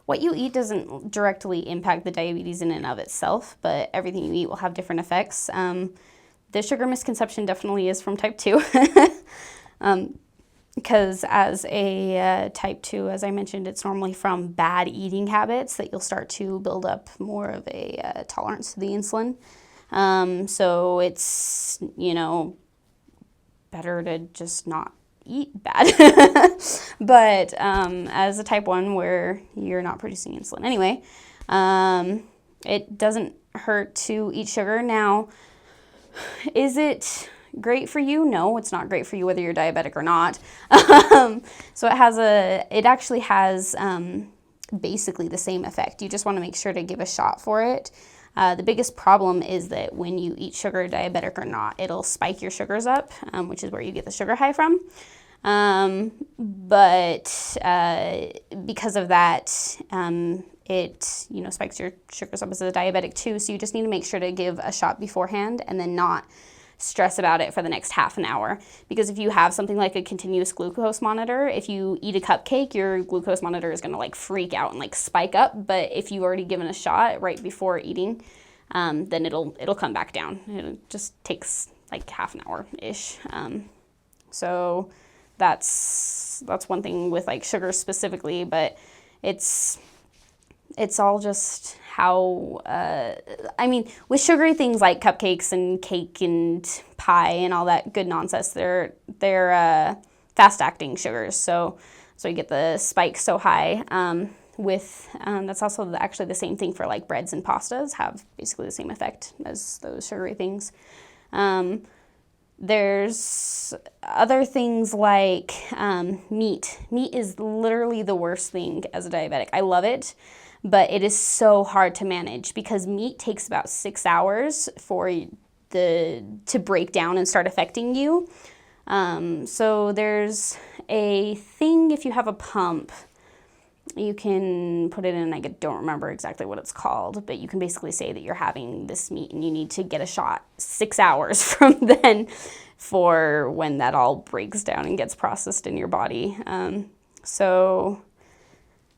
what you eat doesn't directly impact the diabetes in and of itself, but everything you eat will have different effects. The sugar misconception definitely is from type 2. Because as a type 2, as I mentioned, it's normally from bad eating habits that you'll start to build up more of a tolerance to the insulin. So it's, better to just not eat bad. But as a type 1 where you're not producing insulin anyway, it doesnit hurt to eat sugar. Now, is it great for you? No, it's not great for you whether you're diabetic or not. So it actually has basically the same effect. You just want to make sure to give a shot for it. The biggest problem is that when you eat sugar, diabetic or not, it'll spike your sugars up, which is where you get the sugar high from. But because of that, it spikes your sugars up as a diabetic too. So you just need to make sure to give a shot beforehand and then not stress about it for the next half an hour. Because if you have something like a continuous glucose monitor, if you eat a cupcake, your glucose monitor is going to like freak out and like spike up. But if you've already given a shot right before eating, then it'll come back down. It just takes like half an hour-ish. So that's one thing with like sugar specifically, but it's all just how, with sugary things like cupcakes and cake and pie and all that good nonsense, they're fast-acting sugars, so you get the spikes so high. That's also actually the same thing for like breads and pastas, have basically the same effect as those sugary things. There's other things like meat. Meat is literally the worst thing as a diabetic. I love it, but it is so hard to manage because meat takes about 6 hours to break down and start affecting you. So there's a thing, if you have a pump, you can put it in, I don't remember exactly what it's called, but you can basically say that you're having this meat and you need to get a shot 6 hours from then for when that all breaks down and gets processed in your body.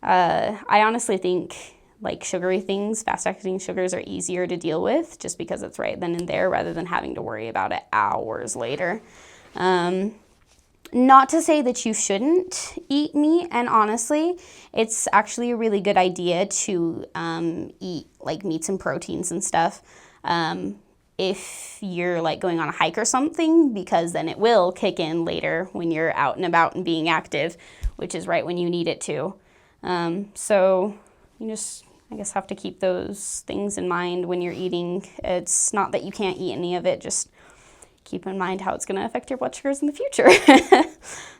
I honestly think like sugary things, fast-acting sugars are easier to deal with just because it's right then and there rather than having to worry about it hours later. Not to say that you shouldn't eat meat, and honestly, it's actually a really good idea to eat like meats and proteins and stuff if you're like going on a hike or something, because then it will kick in later when you're out and about and being active, which is right when you need it to. So you just, I guess, have to keep those things in mind when you're eating. It's not that you can't eat any of it, just keep in mind how it's going to affect your blood sugars in the future.